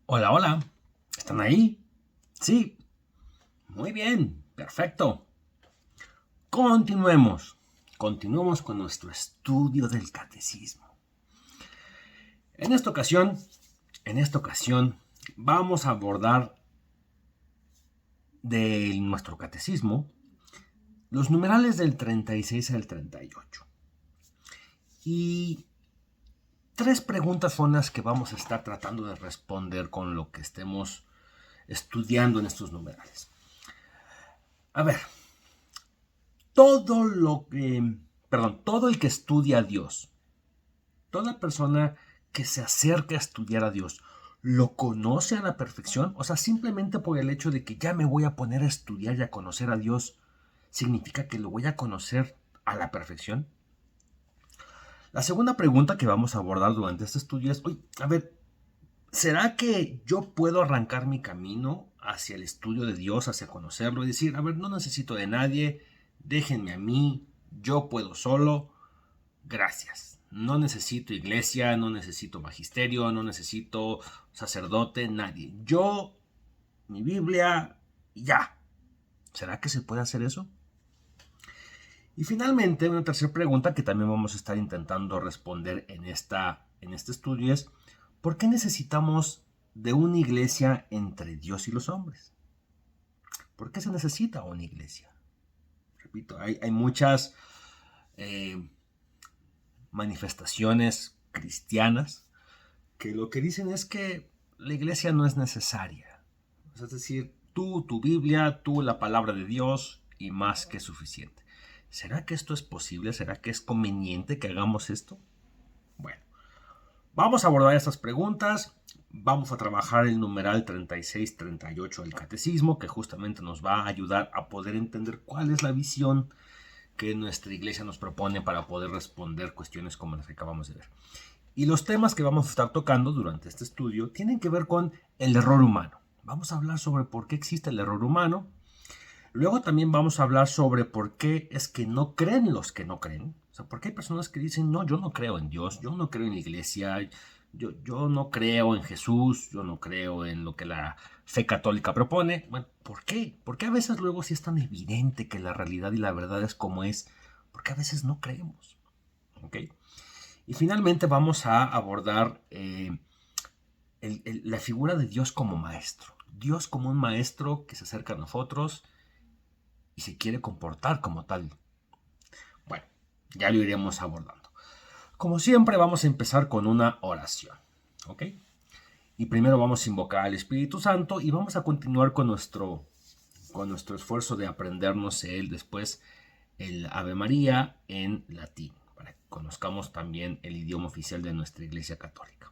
Hola, hola. ¿Están ahí? Sí. Muy bien. Perfecto. Continuemos. Continuemos con nuestro estudio del catecismo. En esta ocasión, vamos a abordar de nuestro catecismo los numerales del 36 al 38. Y tres preguntas son las que vamos a estar tratando de responder con lo que estemos estudiando en estos numerales. A ver, todo el que estudia a Dios, toda persona que se acerca a estudiar a Dios, ¿lo conoce a la perfección? O sea, simplemente por el hecho de que ya me voy a poner a estudiar y a conocer a Dios, ¿significa que lo voy a conocer a la perfección? La segunda pregunta que vamos a abordar durante este estudio es, a ver, ¿será que yo puedo arrancar mi camino hacia el estudio de Dios, hacia conocerlo y decir, a ver, no necesito de nadie, déjenme a mí, yo puedo solo, gracias. No necesito iglesia, no necesito magisterio, no necesito sacerdote, nadie. Yo, mi Biblia, ya. ¿Será que se puede hacer eso? Y finalmente, una tercera pregunta que también vamos a estar intentando responder en este estudio es, ¿por qué necesitamos de una iglesia entre Dios y los hombres? ¿Por qué se necesita una iglesia? Repito, hay muchas manifestaciones cristianas que lo que dicen es que la iglesia no es necesaria. Es decir, tú, tu Biblia, tú, la palabra de Dios y más que suficiente. ¿Será que esto es posible? ¿Será que es conveniente que hagamos esto? Bueno, vamos a abordar estas preguntas. Vamos a trabajar el numeral 36-38 del catecismo, que justamente nos va a ayudar a poder entender cuál es la visión que nuestra iglesia nos propone para poder responder cuestiones como las que acabamos de ver. Y los temas que vamos a estar tocando durante este estudio tienen que ver con el error humano. Vamos a hablar sobre por qué existe el error humano. Luego también vamos a hablar sobre por qué es que no creen los que no creen. O sea, por qué hay personas que dicen, no, yo no creo en Dios, yo no creo en la iglesia, yo no creo en Jesús, yo no creo en lo que la fe católica propone. Bueno, ¿por qué? ¿Por qué a veces luego sí es tan evidente que la realidad y la verdad es como es? Porque a veces no creemos. ¿Ok? Y finalmente vamos a abordar la figura de Dios como maestro. Dios como un maestro que se acerca a nosotros y se quiere comportar como tal. Bueno, ya lo iremos abordando. Como siempre, vamos a empezar con una oración. ¿Ok? Y primero vamos a invocar al Espíritu Santo y vamos a continuar con nuestro esfuerzo de aprendernos después el Ave María en latín, para que conozcamos también el idioma oficial de nuestra Iglesia Católica.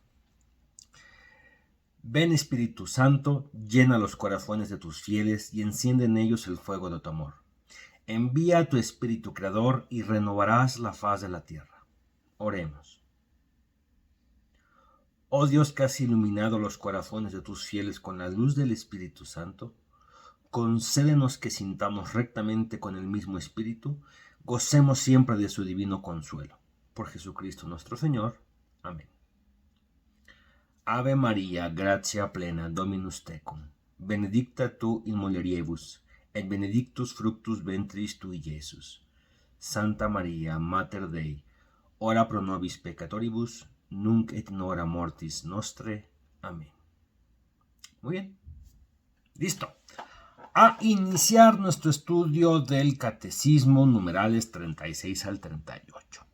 Ven Espíritu Santo, llena los corazones de tus fieles y enciende en ellos el fuego de tu amor. Envía a tu Espíritu Creador y renovarás la faz de la tierra. Oremos. Oh Dios que has iluminado los corazones de tus fieles con la luz del Espíritu Santo, concédenos que sintamos rectamente con el mismo Espíritu, gocemos siempre de su divino consuelo. Por Jesucristo nuestro Señor. Amén. Ave Maria, gratia plena, Dominus tecum, benedicta tu in mulieribus, et benedictus fructus ventris tui, Iesus. Santa Maria, Mater Dei, ora pro nobis peccatoribus, nunc et in hora mortis nostre. Amén. Muy bien. Listo. A iniciar nuestro estudio del Catecismo, numerales 36 al 38.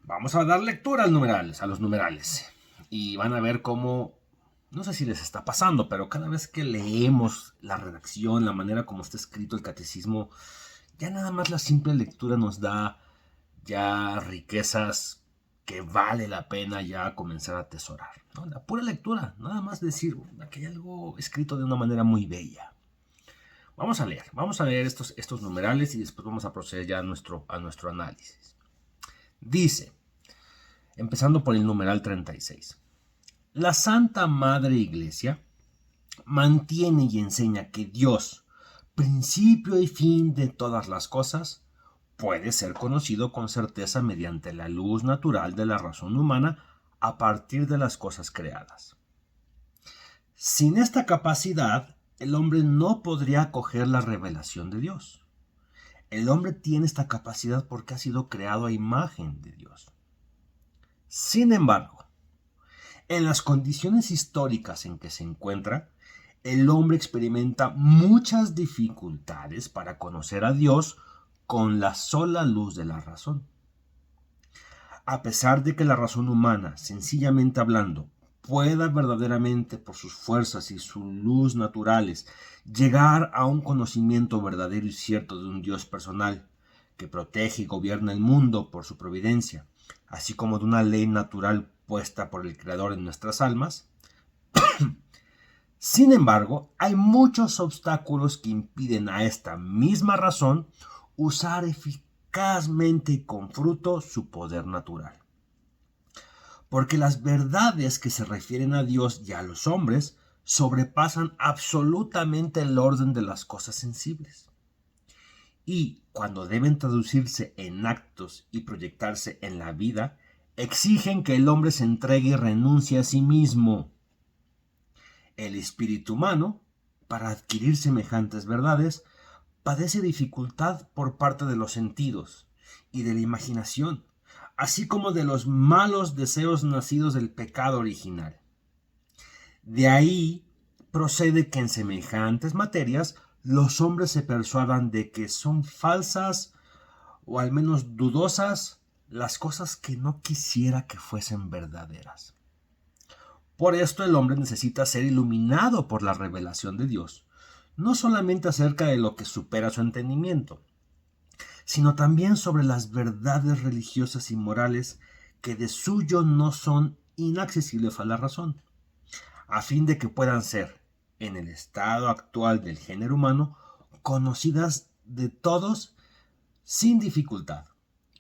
Vamos a dar lectura a los numerales. Y van a ver cómo, no sé si les está pasando, pero cada vez que leemos la redacción, la manera como está escrito el catecismo, ya nada más la simple lectura nos da ya riquezas que vale la pena ya comenzar a atesorar, ¿no? La pura lectura, nada más decir que hay algo escrito de una manera muy bella. Vamos a leer estos numerales y después vamos a proceder ya a nuestro análisis. Dice, empezando por el numeral 36. La Santa Madre Iglesia mantiene y enseña que Dios, principio y fin de todas las cosas, puede ser conocido con certeza mediante la luz natural de la razón humana a partir de las cosas creadas. Sin esta capacidad, el hombre no podría acoger la revelación de Dios. El hombre tiene esta capacidad porque ha sido creado a imagen de Dios. Sin embargo, en las condiciones históricas en que se encuentra, el hombre experimenta muchas dificultades para conocer a Dios con la sola luz de la razón. A pesar de que la razón humana, sencillamente hablando, pueda verdaderamente por sus fuerzas y su luz naturales llegar a un conocimiento verdadero y cierto de un Dios personal que protege y gobierna el mundo por su providencia, así como de una ley natural puesta por el Creador en nuestras almas, sin embargo, hay muchos obstáculos que impiden a esta misma razón usar eficazmente y con fruto su poder natural. Porque las verdades que se refieren a Dios y a los hombres sobrepasan absolutamente el orden de las cosas sensibles. Y cuando deben traducirse en actos y proyectarse en la vida, exigen que el hombre se entregue y renuncie a sí mismo. El espíritu humano, para adquirir semejantes verdades, padece dificultad por parte de los sentidos y de la imaginación, así como de los malos deseos nacidos del pecado original. De ahí procede que en semejantes materias los hombres se persuadan de que son falsas o al menos dudosas las cosas que no quisiera que fuesen verdaderas. Por esto el hombre necesita ser iluminado por la revelación de Dios, no solamente acerca de lo que supera su entendimiento, sino también sobre las verdades religiosas y morales que de suyo no son inaccesibles a la razón, a fin de que puedan ser, en el estado actual del género humano, conocidas de todos sin dificultad,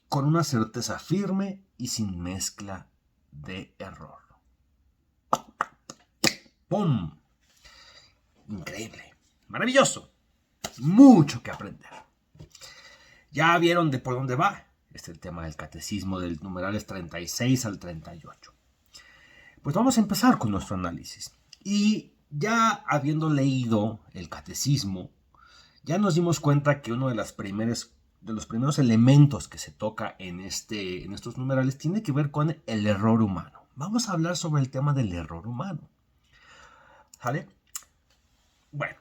con una certeza firme y sin mezcla de error. ¡Pum! Increíble, maravilloso, mucho que aprender. Ya vieron de por dónde va. Este es el tema del catecismo del numerales 36 al 38. Pues vamos a empezar con nuestro análisis. Y ya habiendo leído el catecismo, ya nos dimos cuenta que uno de los primeros elementos que se toca en estos numerales tiene que ver con el error humano. Vamos a hablar sobre el tema del error humano. ¿Sale? Bueno,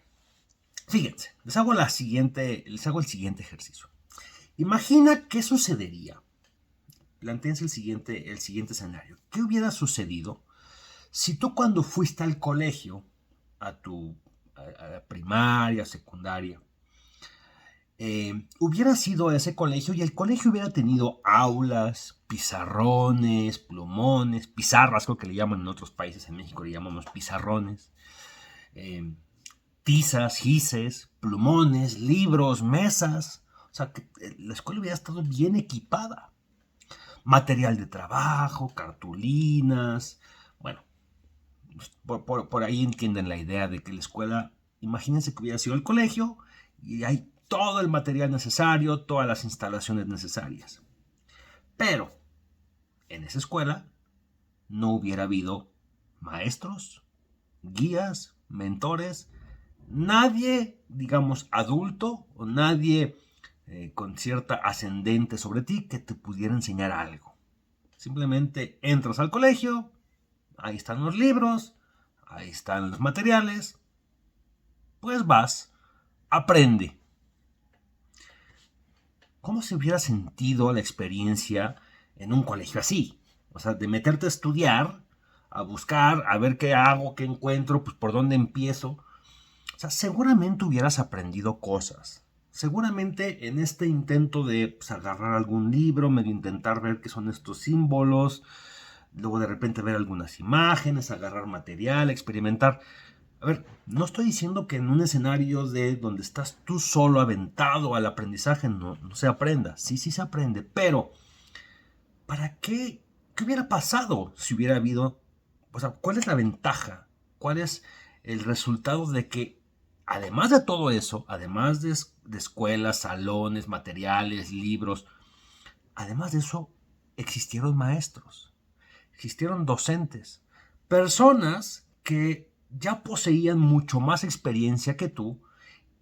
fíjense, les hago el siguiente ejercicio. Imagina qué sucedería. Plantéense el siguiente escenario. ¿Qué hubiera sucedido si tú cuando fuiste al colegio, a primaria, secundaria, hubieras ido a ese colegio y el colegio hubiera tenido aulas, pizarrones, plumones, pizarras, creo que le llaman en otros países, en México le llamamos pizarrones, tizas, gises, plumones, libros, mesas? O sea, que la escuela hubiera estado bien equipada. Material de trabajo, cartulinas. Bueno, por ahí entienden la idea de que la escuela, imagínense que hubiera sido el colegio y hay todo el material necesario, todas las instalaciones necesarias. Pero en esa escuela no hubiera habido maestros, guías, mentores, nadie, digamos, adulto o nadie con cierta ascendente sobre ti que te pudiera enseñar algo. Simplemente entras al colegio, ahí están los libros, ahí están los materiales, pues vas, aprende. ¿Cómo se hubiera sentido la experiencia en un colegio así? O sea, de meterte a estudiar, a buscar, a ver qué hago, qué encuentro, pues por dónde empiezo. O sea, seguramente hubieras aprendido cosas. Seguramente en este intento de agarrar algún libro, medio intentar ver qué son estos símbolos, luego de repente ver algunas imágenes, agarrar material, experimentar. A ver, no estoy diciendo que en un escenario de donde estás tú solo aventado al aprendizaje no se aprenda. Sí se aprende, pero ¿para qué? ¿Qué hubiera pasado si hubiera habido? O sea, ¿cuál es la ventaja? ¿Cuál es el resultado de que, además de todo eso, además de escuelas, salones, materiales, libros, además de eso, existieron maestros, existieron docentes, personas que ya poseían mucho más experiencia que tú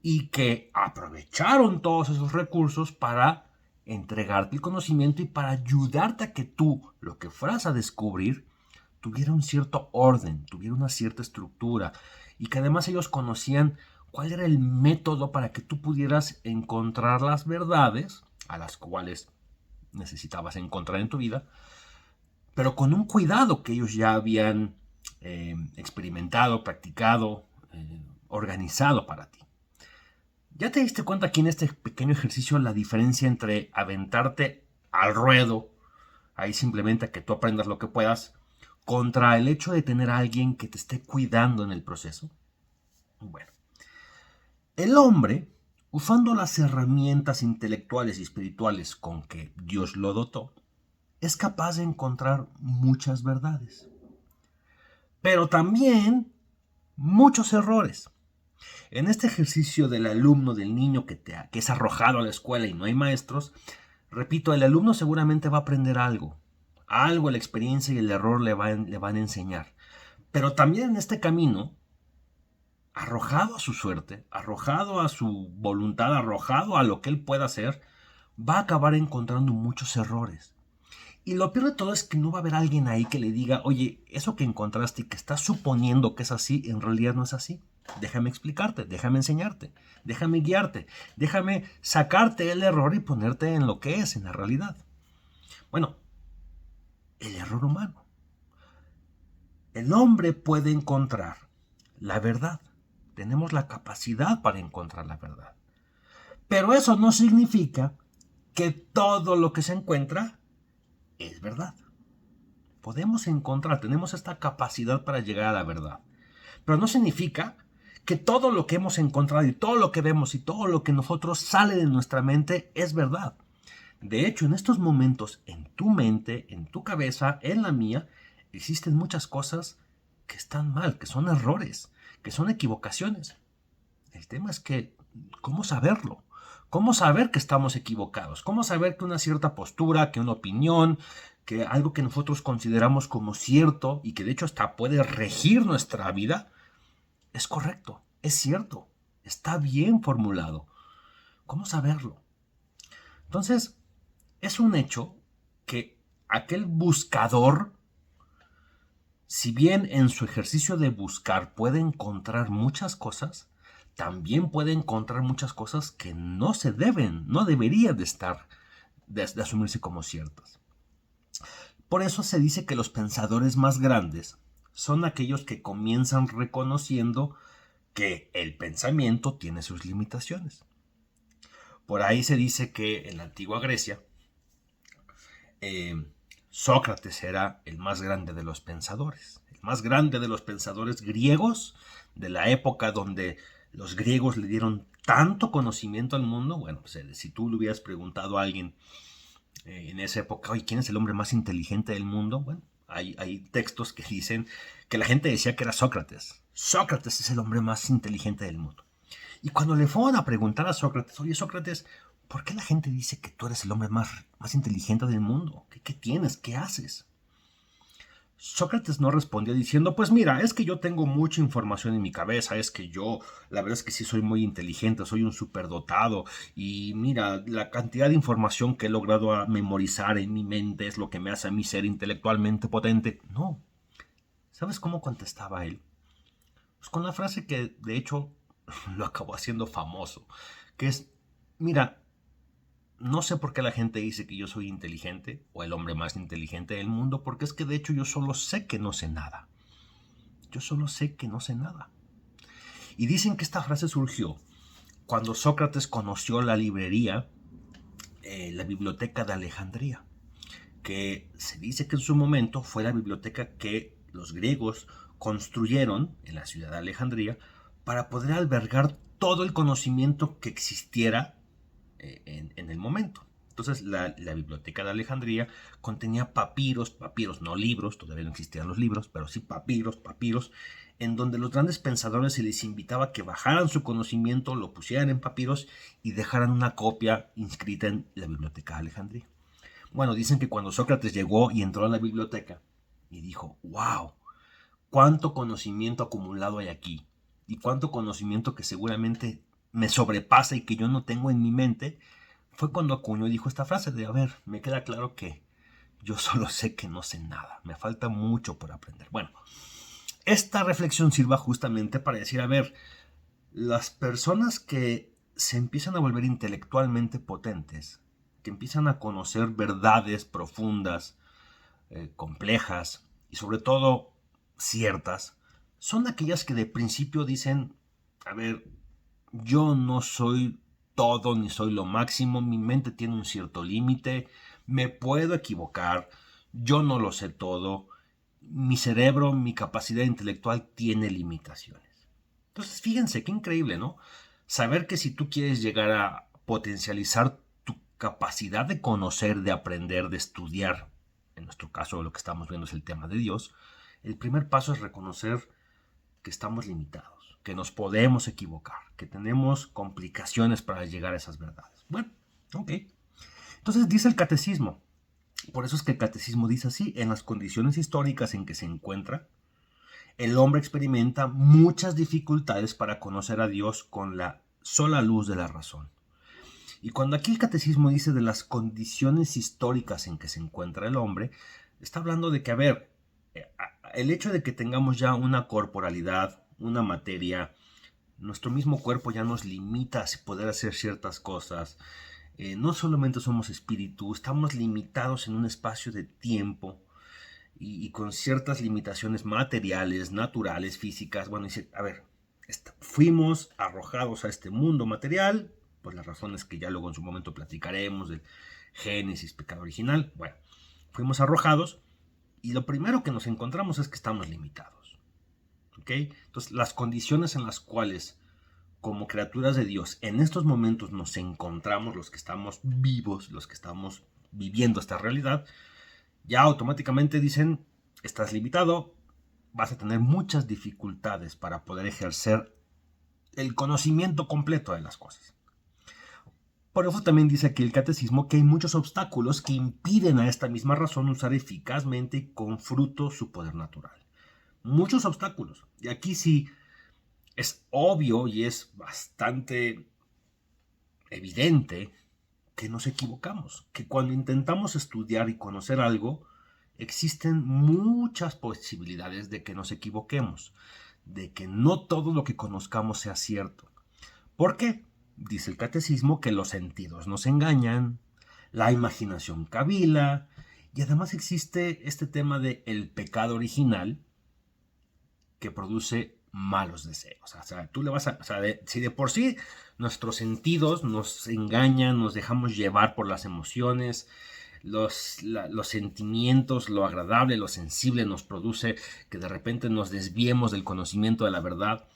y que aprovecharon todos esos recursos para entregarte el conocimiento y para ayudarte a que tú, lo que fueras a descubrir, tuviera un cierto orden, tuviera una cierta estructura y que además ellos conocían cuál era el método para que tú pudieras encontrar las verdades a las cuales necesitabas encontrar en tu vida, pero con un cuidado que ellos ya habían experimentado, practicado, organizado para ti. ¿Ya te diste cuenta aquí en este pequeño ejercicio la diferencia entre aventarte al ruedo, ahí simplemente a que tú aprendas lo que puedas, contra el hecho de tener a alguien que te esté cuidando en el proceso? Bueno, el hombre, usando las herramientas intelectuales y espirituales con que Dios lo dotó, es capaz de encontrar muchas verdades, pero también muchos errores. En este ejercicio del alumno, del niño que es arrojado a la escuela y no hay maestros, repito, el alumno seguramente va a aprender algo. Algo la experiencia y el error le van a enseñar. Pero también en este camino, arrojado a su suerte, arrojado a su voluntad, arrojado a lo que él pueda hacer, va a acabar encontrando muchos errores. Y lo peor de todo es que no va a haber alguien ahí que le diga, oye, eso que encontraste y que estás suponiendo que es así, en realidad no es así. Déjame explicarte, déjame enseñarte, déjame guiarte, déjame sacarte el error y ponerte en lo que es, en la realidad. Bueno, el error humano. El hombre puede encontrar la verdad. Tenemos la capacidad para encontrar la verdad. Pero eso no significa que todo lo que se encuentra es verdad. Podemos encontrar, tenemos esta capacidad para llegar a la verdad. Pero no significa que todo lo que hemos encontrado y todo lo que vemos y todo lo que nosotros sale de nuestra mente es verdad. De hecho, en estos momentos, en tu mente, en tu cabeza, en la mía, existen muchas cosas que están mal, que son errores, que son equivocaciones. El tema es que, ¿cómo saberlo? ¿Cómo saber que estamos equivocados? ¿Cómo saber que una cierta postura, que una opinión, que algo que nosotros consideramos como cierto y que de hecho hasta puede regir nuestra vida, es correcto, es cierto, está bien formulado? ¿Cómo saberlo? Entonces, es un hecho que aquel buscador, si bien en su ejercicio de buscar puede encontrar muchas cosas, también puede encontrar muchas cosas que no se deben, no deberían de asumirse como ciertas. Por eso se dice que los pensadores más grandes son aquellos que comienzan reconociendo que el pensamiento tiene sus limitaciones. Por ahí se dice que en la antigua Grecia, Sócrates era el más grande de los pensadores. El más grande de los pensadores griegos de la época donde los griegos le dieron tanto conocimiento al mundo. Bueno, pues, si tú le hubieras preguntado a alguien en esa época, oye, ¿quién es el hombre más inteligente del mundo? Bueno, hay textos que dicen que la gente decía que era Sócrates. Sócrates es el hombre más inteligente del mundo. Y cuando le fueron a preguntar a Sócrates, oye, Sócrates, ¿por qué la gente dice que tú eres el hombre más inteligente del mundo? ¿Qué tienes? ¿Qué haces? Sócrates no respondió diciendo, pues mira, es que yo tengo mucha información en mi cabeza, es que yo, la verdad es que sí soy muy inteligente, soy un superdotado y mira, la cantidad de información que he logrado memorizar en mi mente es lo que me hace a mí ser intelectualmente potente. No. ¿Sabes cómo contestaba él? Pues con la frase que de hecho lo acabó haciendo famoso, que es, mira, no sé por qué la gente dice que yo soy inteligente o el hombre más inteligente del mundo, porque es que de hecho yo solo sé que no sé nada. Yo solo sé que no sé nada. Y dicen que esta frase surgió cuando Sócrates conoció la librería, la biblioteca de Alejandría, que se dice que en su momento fue la biblioteca que los griegos construyeron en la ciudad de Alejandría para poder albergar todo el conocimiento que existiera en el momento. Entonces la biblioteca de Alejandría contenía papiros, no libros, todavía no existían los libros, pero sí papiros, en donde los grandes pensadores se les invitaba a que bajaran su conocimiento, lo pusieran en papiros y dejaran una copia inscrita en la biblioteca de Alejandría. Bueno, dicen que cuando Sócrates llegó y entró a la biblioteca y dijo, wow, cuánto conocimiento acumulado hay aquí y cuánto conocimiento que seguramente me sobrepasa y que yo no tengo en mi mente, fue cuando Acuña dijo esta frase de, a ver, me queda claro que yo solo sé que no sé nada, me falta mucho por aprender. Bueno, esta reflexión sirva justamente para decir, a ver, las personas que se empiezan a volver intelectualmente potentes, que empiezan a conocer verdades profundas, complejas y sobre todo ciertas, son aquellas que de principio dicen, a ver, yo no soy todo ni soy lo máximo, mi mente tiene un cierto límite, me puedo equivocar, yo no lo sé todo, mi cerebro, mi capacidad intelectual tiene limitaciones. Entonces, fíjense, qué increíble, ¿no? Saber que si tú quieres llegar a potencializar tu capacidad de conocer, de aprender, de estudiar, en nuestro caso lo que estamos viendo es el tema de Dios, el primer paso es reconocer que estamos limitados, que nos podemos equivocar, que tenemos complicaciones para llegar a esas verdades. Bueno, ok. Entonces dice el catecismo, por eso es que el catecismo dice así, en las condiciones históricas en que se encuentra, el hombre experimenta muchas dificultades para conocer a Dios con la sola luz de la razón. Y cuando aquí el catecismo dice de las condiciones históricas en que se encuentra el hombre, está hablando de que, a ver, el hecho de que tengamos ya una corporalidad, una materia, nuestro mismo cuerpo ya nos limita a poder hacer ciertas cosas. No solamente somos espíritu, estamos limitados en un espacio de tiempo y con ciertas limitaciones materiales, naturales, físicas. Bueno, dice, a ver, fuimos arrojados a este mundo material, por las razones que ya luego en su momento platicaremos, del Génesis, pecado original. Bueno, fuimos arrojados y lo primero que nos encontramos es que estamos limitados. ¿Ok? Entonces, las condiciones en las cuales, como criaturas de Dios, en estos momentos nos encontramos, los que estamos vivos, los que estamos viviendo esta realidad, ya automáticamente dicen, estás limitado, vas a tener muchas dificultades para poder ejercer el conocimiento completo de las cosas. Por eso también dice aquí el catecismo que hay muchos obstáculos que impiden a esta misma razón usar eficazmente y con fruto su poder natural. Muchos obstáculos. Y aquí sí es obvio y es bastante evidente que nos equivocamos, que cuando intentamos estudiar y conocer algo, existen muchas posibilidades de que nos equivoquemos, de que no todo lo que conozcamos sea cierto. ¿Por qué? Dice el catecismo que los sentidos nos engañan, la imaginación cavila, y además existe este tema de el pecado original que produce malos deseos. O sea, tú le vas a... O sea, si de por sí nuestros sentidos nos engañan, nos dejamos llevar por las emociones, los sentimientos, lo agradable, lo sensible nos produce que de repente nos desviemos del conocimiento de la verdad.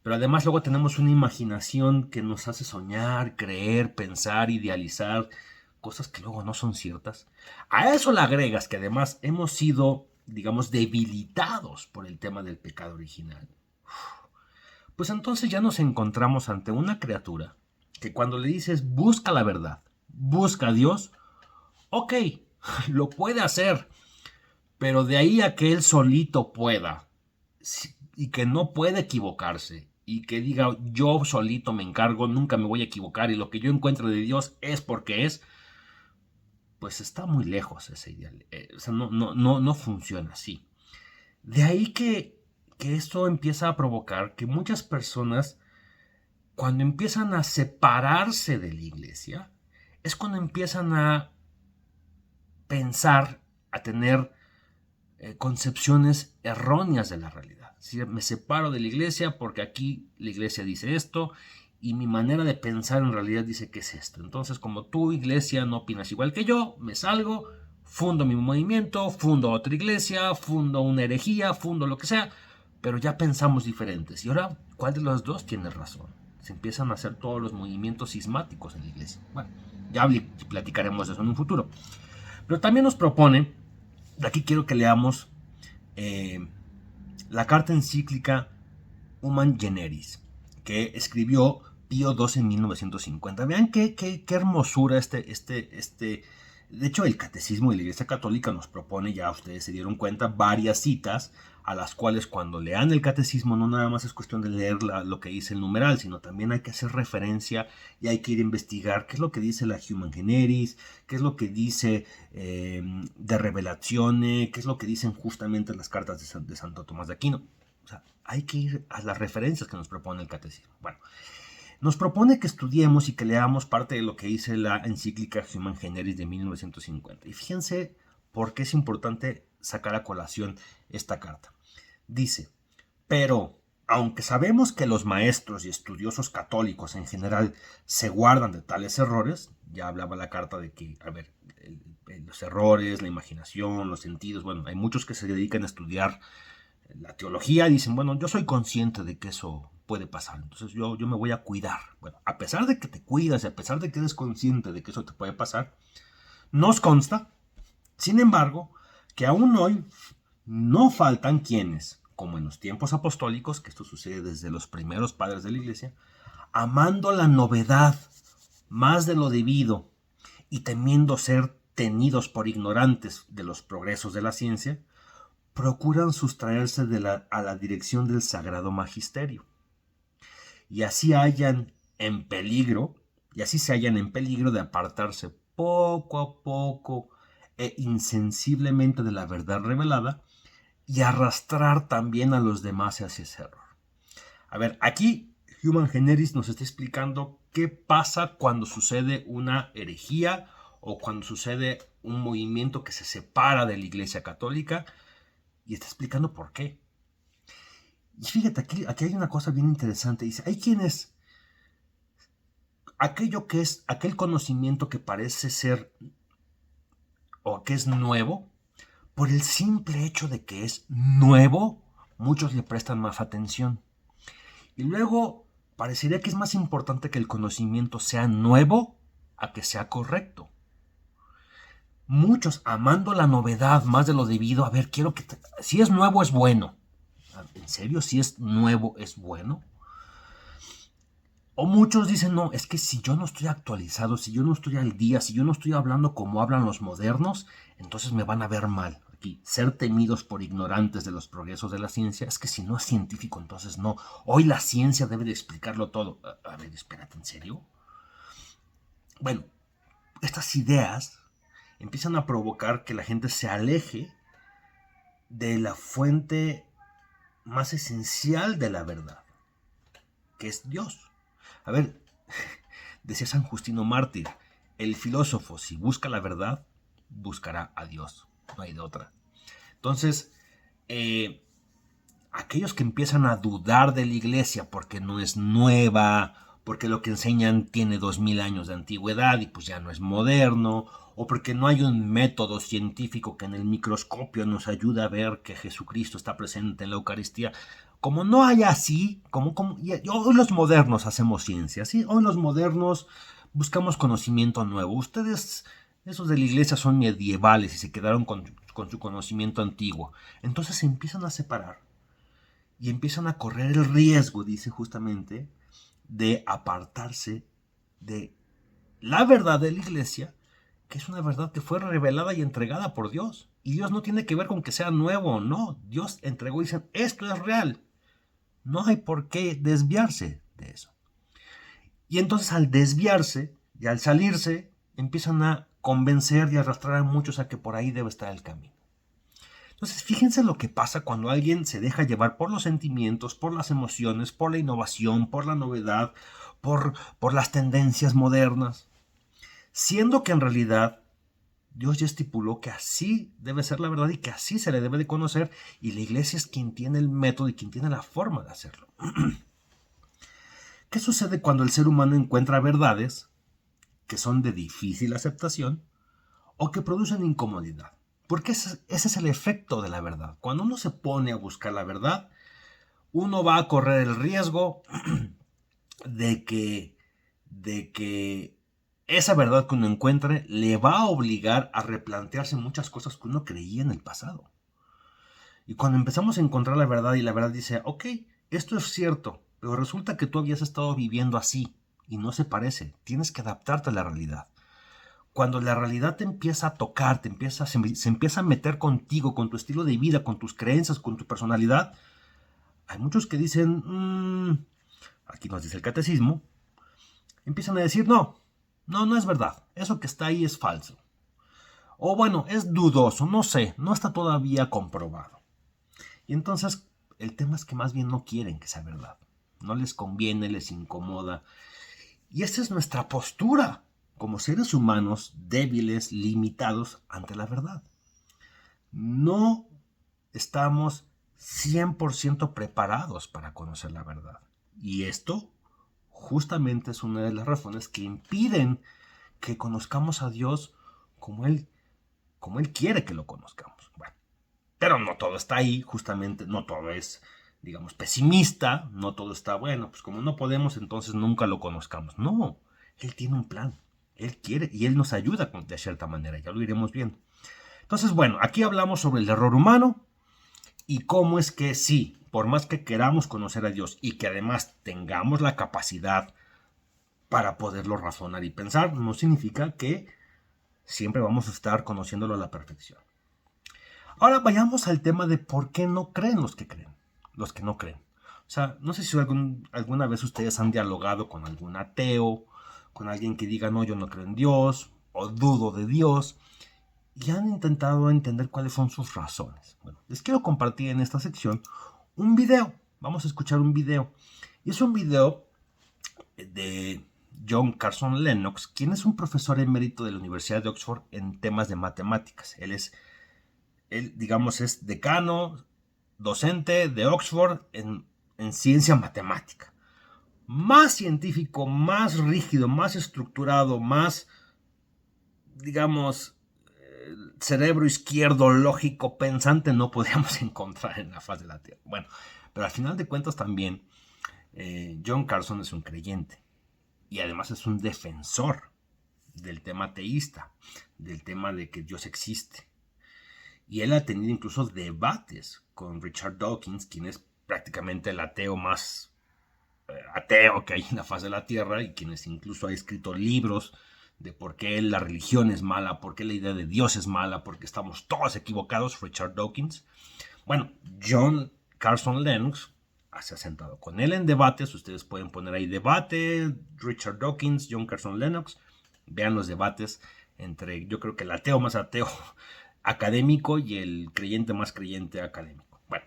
Pero además luego tenemos una imaginación que nos hace soñar, creer, pensar, idealizar cosas que luego no son ciertas. A eso le agregas que además hemos sido, digamos, debilitados por el tema del pecado original. Pues entonces ya nos encontramos ante una criatura que cuando le dices busca la verdad, busca a Dios, ok, lo puede hacer, pero de ahí a que él solito pueda y que no puede equivocarse y que diga yo solito me encargo, nunca me voy a equivocar y lo que yo encuentro de Dios es porque es, pues está muy lejos ese ideal. O sea, no funciona así. De ahí que esto empieza a provocar que muchas personas, cuando empiezan a separarse de la iglesia, es cuando empiezan a pensar, a tener concepciones erróneas de la realidad. Es decir, me separo de la iglesia porque aquí la iglesia dice esto y mi manera de pensar en realidad dice que es esto. Entonces, como tú, iglesia, no opinas igual que yo, me salgo, fundo mi movimiento, fundo otra iglesia, fundo una herejía, fundo lo que sea, pero ya pensamos diferentes. Y ahora, ¿cuál de los dos tiene razón? Se empiezan a hacer todos los movimientos sismáticos en la iglesia. Bueno, ya platicaremos de eso en un futuro. Pero también nos propone, de aquí quiero que leamos la carta encíclica Human Generis, que escribió Pío XII en 1950. Vean qué hermosura de hecho, el Catecismo de la Iglesia Católica nos propone, ya ustedes se dieron cuenta, varias citas a las cuales cuando lean el catecismo no nada más es cuestión de leer lo que dice el numeral, sino también hay que hacer referencia y hay que ir a investigar qué es lo que dice la Human Generis, qué es lo que dice de Revelazione, qué es lo que dicen justamente las cartas de Santo Tomás de Aquino. O sea, hay que ir a las referencias que nos propone el catecismo. Bueno, nos propone que estudiemos y que leamos parte de lo que dice la encíclica Human Generis de 1950. Y fíjense por qué es importante sacar a colación esta carta. Dice, pero aunque sabemos que los maestros y estudiosos católicos en general se guardan de tales errores, ya hablaba la carta de que, los errores, la imaginación, los sentidos, bueno, hay muchos que se dedican a estudiar la teología y dicen, bueno, yo soy consciente de que eso puede pasar, entonces yo me voy a cuidar. Bueno, a pesar de que te cuidas y a pesar de que eres consciente de que eso te puede pasar, nos consta, sin embargo, que aún hoy no faltan quienes, como en los tiempos apostólicos, que esto sucede desde los primeros padres de la Iglesia, amando la novedad más de lo debido y temiendo ser tenidos por ignorantes de los progresos de la ciencia, procuran sustraerse a la dirección del sagrado magisterio. Y así se hallan en peligro de apartarse poco a poco e insensiblemente de la verdad revelada y arrastrar también a los demás hacia ese error. A ver, aquí Human Generis nos está explicando qué pasa cuando sucede una herejía o cuando sucede un movimiento que se separa de la Iglesia Católica y está explicando por qué. Y fíjate, aquí hay una cosa bien interesante. Dice, hay quienes, aquel conocimiento que parece ser o que es nuevo, por el simple hecho de que es nuevo, muchos le prestan más atención. Y luego parecería que es más importante que el conocimiento sea nuevo a que sea correcto. Muchos, amando la novedad más de lo debido, a ver, si es nuevo es bueno. ¿En serio? Si es nuevo es bueno. O muchos dicen, no, es que si yo no estoy actualizado, si yo no estoy al día, si yo no estoy hablando como hablan los modernos, entonces me van a ver mal. Aquí, ser temidos por ignorantes de los progresos de la ciencia, es que si no es científico, entonces no. Hoy la ciencia debe de explicarlo todo. A ver, espérate, ¿en serio? Bueno, estas ideas empiezan a provocar que la gente se aleje de la fuente más esencial de la verdad, que es Dios. A ver, decía San Justino Mártir, el filósofo, si busca la verdad, buscará a Dios. No hay de otra. Entonces, aquellos que empiezan a dudar de la iglesia porque no es nueva, porque lo que enseñan tiene 2000 años de antigüedad y pues ya no es moderno, o porque no hay un método científico que en el microscopio nos ayude a ver que Jesucristo está presente en la Eucaristía. Como no hay así, hoy los modernos hacemos ciencia, ¿sí? Hoy los modernos buscamos conocimiento nuevo. Ustedes, esos de la iglesia, son medievales y se quedaron con su conocimiento antiguo. Entonces se empiezan a separar y empiezan a correr el riesgo, dice justamente, de apartarse de la verdad de la iglesia, que es una verdad que fue revelada y entregada por Dios. Y Dios no tiene que ver con que sea nuevo o no. Dios entregó y dice, esto es real. No hay por qué desviarse de eso. Y entonces al desviarse y al salirse, empiezan a convencer y arrastrar a muchos a que por ahí debe estar el camino. Entonces, fíjense lo que pasa cuando alguien se deja llevar por los sentimientos, por las emociones, por la innovación, por la novedad, por las tendencias modernas, siendo que en realidad Dios ya estipuló que así debe ser la verdad y que así se le debe de conocer, y la iglesia es quien tiene el método y quien tiene la forma de hacerlo. ¿Qué sucede cuando el ser humano encuentra verdades que son de difícil aceptación o que producen incomodidad? Porque ese es el efecto de la verdad. Cuando uno se pone a buscar la verdad, uno va a correr el riesgo de que esa verdad que uno encuentre le va a obligar a replantearse muchas cosas que uno creía en el pasado. Y cuando empezamos a encontrar la verdad y la verdad dice, ok, esto es cierto, pero resulta que tú habías estado viviendo así y no se parece, tienes que adaptarte a la realidad. cuando la realidad te empieza a tocar, se empieza a meter contigo, con tu estilo de vida, con tus creencias, con tu personalidad, hay muchos que dicen, aquí nos dice el catecismo, empiezan a decir, no es verdad, eso que está ahí es falso. O bueno, es dudoso, no sé, no está todavía comprobado. Y entonces el tema es que más bien no quieren que sea verdad. No les conviene, les incomoda. Y esa es nuestra postura como seres humanos débiles, limitados ante la verdad. No estamos 100% preparados para conocer la verdad. Y esto justamente es una de las razones que impiden que conozcamos a Dios como Él quiere que lo conozcamos. Bueno, pero no todo está ahí, justamente, no todo es, digamos, pesimista, no todo está, bueno, pues como no podemos, entonces nunca lo conozcamos. No, Él tiene un plan, Él quiere y Él nos ayuda de cierta manera, ya lo iremos viendo. Entonces, bueno, aquí hablamos sobre el error humano y cómo es que sí, por más que queramos conocer a Dios y que además tengamos la capacidad para poderlo razonar y pensar, no significa que siempre vamos a estar conociéndolo a la perfección. Ahora vayamos al tema de por qué no creen los que no creen. O sea, no sé si alguna vez ustedes han dialogado con algún ateo, con alguien que diga, no, yo no creo en Dios, o dudo de Dios, y han intentado entender cuáles son sus razones. Bueno, les quiero compartir en esta sección un video. Vamos a escuchar un video. Y es un video de John Carson Lennox, quien es un profesor emérito de la Universidad de Oxford en temas de matemáticas. Él digamos, es decano, docente de Oxford en ciencia matemática. Más científico, más rígido, más estructurado, más, digamos, cerebro izquierdo, lógico, pensante, no podríamos encontrar en la faz de la Tierra. Bueno, pero al final de cuentas también John Carson es un creyente y además es un defensor del tema teísta, del tema de que Dios existe. Y él ha tenido incluso debates con Richard Dawkins, quien es prácticamente el ateo más ateo que hay en la faz de la Tierra y quien incluso ha escrito libros de por qué la religión es mala, por qué la idea de Dios es mala, porque estamos todos equivocados, Richard Dawkins. Bueno, John Carson Lennox se ha sentado con él en debates, ustedes pueden poner ahí debate, Richard Dawkins, John Carson Lennox, vean los debates entre, yo creo que el ateo más ateo académico y el creyente más creyente académico. Bueno,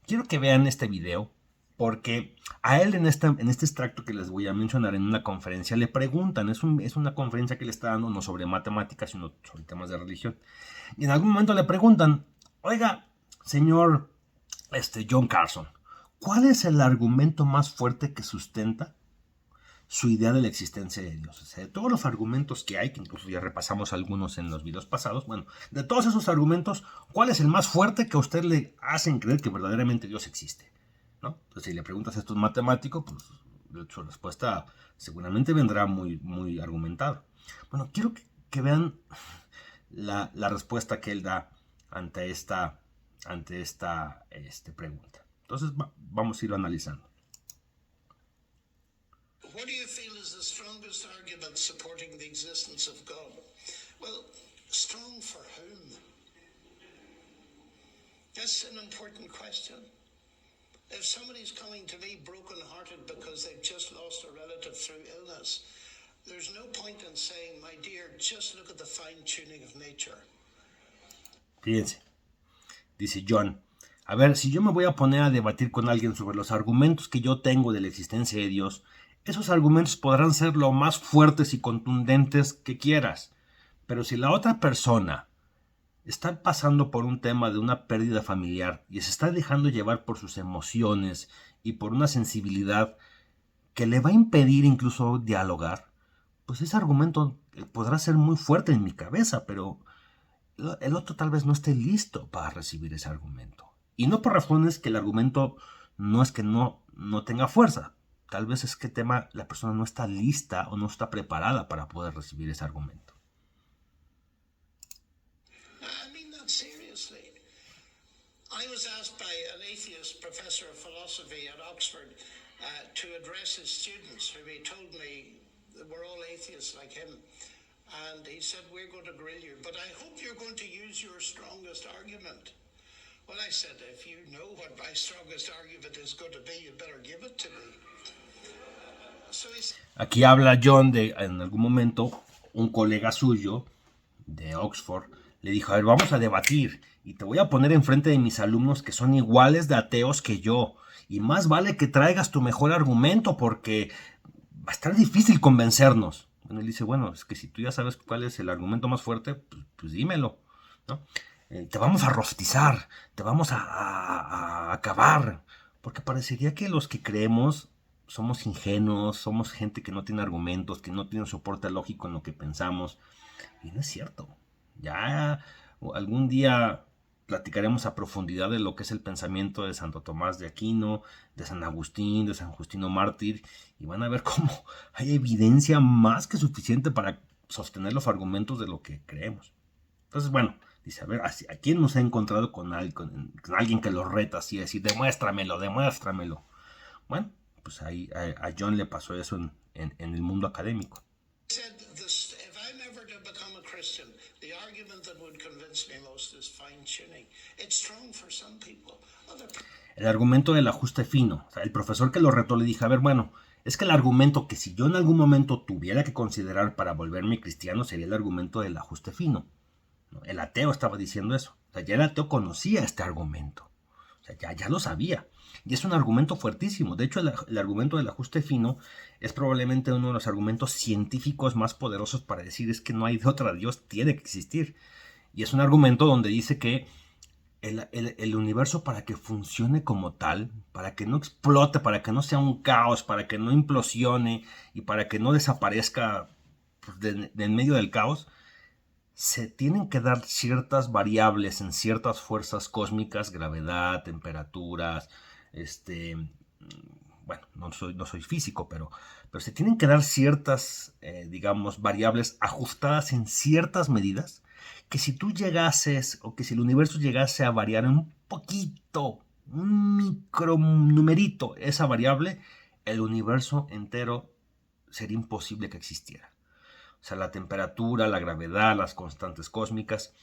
quiero que vean este video porque a él en este extracto que les voy a mencionar en una conferencia le preguntan, es una conferencia que le está dando no sobre matemáticas sino sobre temas de religión, y en algún momento le preguntan, oiga, señor John Carson, ¿cuál es el argumento más fuerte que sustenta su idea de la existencia de Dios? O sea, de todos los argumentos que hay, que incluso ya repasamos algunos en los videos pasados, bueno, de todos esos argumentos, ¿cuál es el más fuerte que a usted le hacen creer que verdaderamente Dios existe? ¿No? Entonces, si le preguntas esto a un matemático, pues su respuesta seguramente vendrá muy, muy argumentada. Bueno, quiero que vean la respuesta que él da ante esta pregunta. Entonces, vamos a irlo analizando. What do you feel is the strongest argument supporting the existence of God? Well, strong for whom? That's an important question. If somebody's coming to me broken-hearted because they've just lost a relative through illness, there's no point in saying, my dear, just look at the fine-tuning of nature. Fíjense, dice John, a ver, si yo me voy a poner a debatir con alguien sobre los argumentos que yo tengo de la existencia de Dios, esos argumentos podrán ser lo más fuertes y contundentes que quieras, pero si la otra persona está pasando por un tema de una pérdida familiar y se está dejando llevar por sus emociones y por una sensibilidad que le va a impedir incluso dialogar, pues ese argumento podrá ser muy fuerte en mi cabeza, pero el otro tal vez no esté listo para recibir ese argumento. Y no por razones que el argumento no es que no tenga fuerza. Tal vez es que la persona no está lista o no está preparada para poder recibir ese argumento. I mean that seriously. I was asked by an atheist professor of philosophy at Oxford to address his students, who he told me were all atheists like him. and he said, we're going to grill you, but I hope you're going to use your strongest argument. Well, I said, if you know what my strongest argument is going to be, you better give it to me. So aquí habla John de, en algún momento, un colega suyo de Oxford le dijo, a ver, vamos a debatir y te voy a poner enfrente de mis alumnos que son iguales de ateos que yo, y más vale que traigas tu mejor argumento porque va a estar difícil convencernos. Bueno, él dice, bueno, es que si tú ya sabes cuál es el argumento más fuerte, pues dímelo, ¿no? Te vamos a rostizar, te vamos a acabar, porque parecería que los que creemos somos ingenuos, somos gente que no tiene argumentos, que no tiene soporte lógico en lo que pensamos, y no es cierto. Ya algún día platicaremos a profundidad de lo que es el pensamiento de Santo Tomás de Aquino, de San Agustín, de San Justino Mártir, y van a ver cómo hay evidencia más que suficiente para sostener los argumentos de lo que creemos. Entonces, bueno, dice, a ver, ¿a quién nos ha encontrado con alguien que lo reta así, decir, demuéstramelo? Bueno, pues ahí a John le pasó eso en el mundo académico. The argument that would convince me most is fine tuning. It's strong for some people. El argumento del ajuste fino. O sea, el profesor que lo retó le dije, a ver, bueno, es que el argumento que si yo en algún momento tuviera que considerar para volverme cristiano sería el argumento del ajuste fino. ¿No? El ateo estaba diciendo eso. O sea, ya el ateo conocía este argumento. O sea, ya lo sabía. Y es un argumento fuertísimo. De hecho, el argumento del ajuste fino es probablemente uno de los argumentos científicos más poderosos para decir es que no hay de otra, Dios tiene que existir. Y es un argumento donde dice que el universo, para que funcione como tal, para que no explote, para que no sea un caos, para que no implosione y para que no desaparezca de en medio del caos, se tienen que dar ciertas variables en ciertas fuerzas cósmicas, gravedad, temperaturas, bueno, no soy físico, pero se tienen que dar ciertas, digamos, variables ajustadas en ciertas medidas, que si tú llegases, o que si el universo llegase a variar un poquito, un micronumerito, esa variable, el universo entero sería imposible que existiera. O sea, la temperatura, la gravedad, las constantes cósmicas.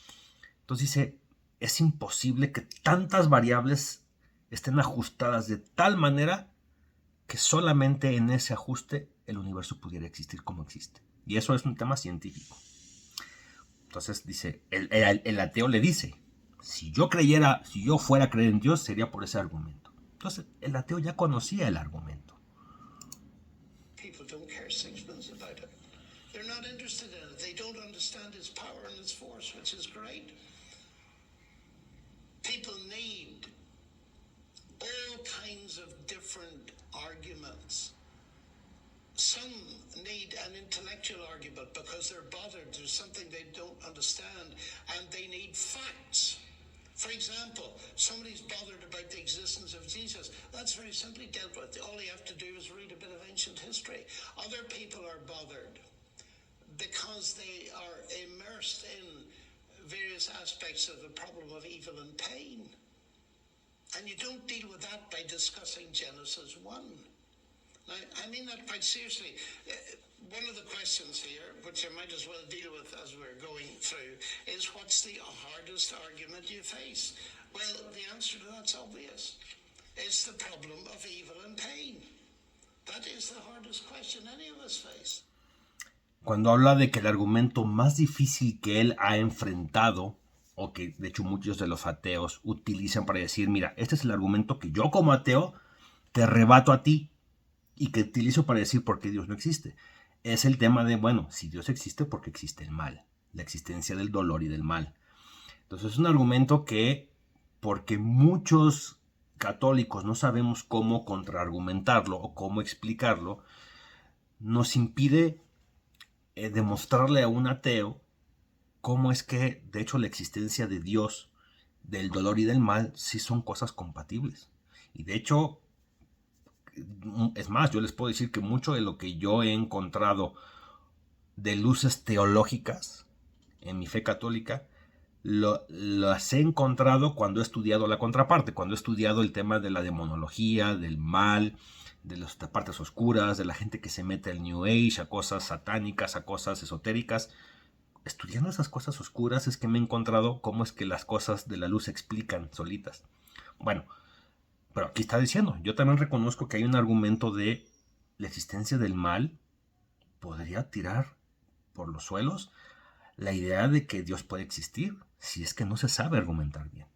Entonces dice, es imposible que tantas variables estén ajustadas de tal manera que solamente en ese ajuste el universo pudiera existir como existe. Y eso es un tema científico. Entonces dice, el ateo le dice, si yo fuera a creer en Dios, sería por ese argumento. Entonces el ateo ya conocía el argumento. People don't care sixpence about it. They're not interested in it. They don't understand its power and its force, which is great. People need all kinds of different arguments. Some need an intellectual argument because they're bothered. There's something they don't understand, and they need facts. For example, somebody's bothered about the existence of Jesus. That's very simply dealt with. All you have to do is read a bit of ancient history. Other people are bothered because they are immersed in various aspects of the problem of evil and pain. And you don't deal with that by discussing Genesis 1. Now, I mean that quite seriously. One of the questions here, which I might as well deal with as we're going through, is what's the hardest argument you face? Well, the answer to that's obvious. It's the problem of evil and pain. That is the hardest question any of us face. Cuando habla de que el argumento más difícil que él ha enfrentado, o que de hecho muchos de los ateos utilizan para decir, mira, este es el argumento que yo como ateo te rebato a ti y que utilizo para decir por qué Dios no existe. Es el tema de, bueno, si Dios existe, ¿por qué existe el mal? La existencia del dolor y del mal. Entonces es un argumento que, porque muchos católicos no sabemos cómo contraargumentarlo o cómo explicarlo, nos impide demostrarle a un ateo cómo es que, de hecho, la existencia de Dios, del dolor y del mal, sí son cosas compatibles. Y de hecho, es más, yo les puedo decir que mucho de lo que yo he encontrado de luces teológicas en mi fe católica, las he encontrado cuando he estudiado la contraparte, cuando he estudiado el tema de la demonología, del mal, de las partes oscuras, de la gente que se mete al New Age, a cosas satánicas, a cosas esotéricas. estudiando esas cosas oscuras es que me he encontrado cómo es que las cosas de la luz se explican solitas. Bueno, pero aquí está diciendo, yo también reconozco que hay un argumento de la existencia del mal. Podría tirar por los suelos la idea de que Dios puede existir, si es que no se sabe argumentar bien.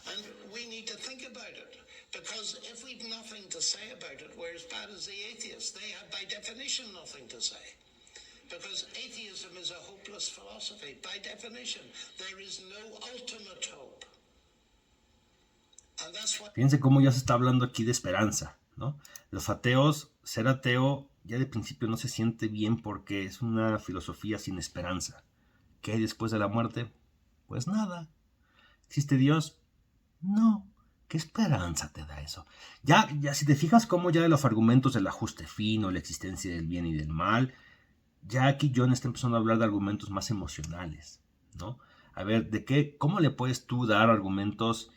And we need to think about it, because if we've nothing to say about it, we're as bad as the atheists. They have, by definition, nothing to say. Because atheism is a hopeless philosophy. By definition, there is no ultimate hope. And that's what... Fíjense cómo ya se está hablando aquí de esperanza, ¿no? Los ateos, ser ateo ya de principio no se siente bien porque es una filosofía sin esperanza. ¿Qué hay después de la muerte? Pues nada. ¿Existe Dios? No. ¿Qué esperanza te da eso? Ya si te fijas cómo ya de los argumentos del ajuste fino, la existencia del bien y del mal, ya aquí John está empezando a hablar de argumentos más emocionales, ¿no? A ver, ¿cómo le puedes tú dar argumentos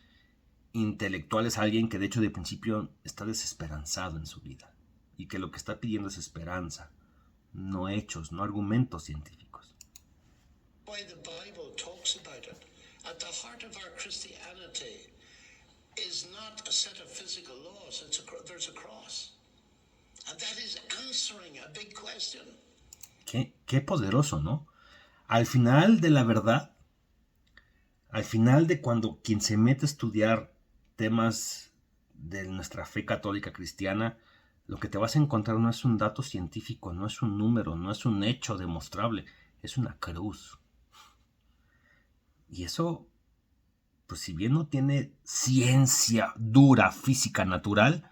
intelectuales a alguien que de hecho de principio está desesperanzado en su vida y que lo que está pidiendo es esperanza, no hechos, no argumentos científicos? Why the Bible talks about it. At the heart of our Christianity is not a set of physical laws. There's a cross. And that is answering a big question. Qué poderoso, ¿no? Al final de la verdad, al final de cuando quien se mete a estudiar temas de nuestra fe católica cristiana, lo que te vas a encontrar no es un dato científico, no es un número, no es un hecho demostrable, es una cruz. Y eso, pues si bien no tiene ciencia dura, física, natural,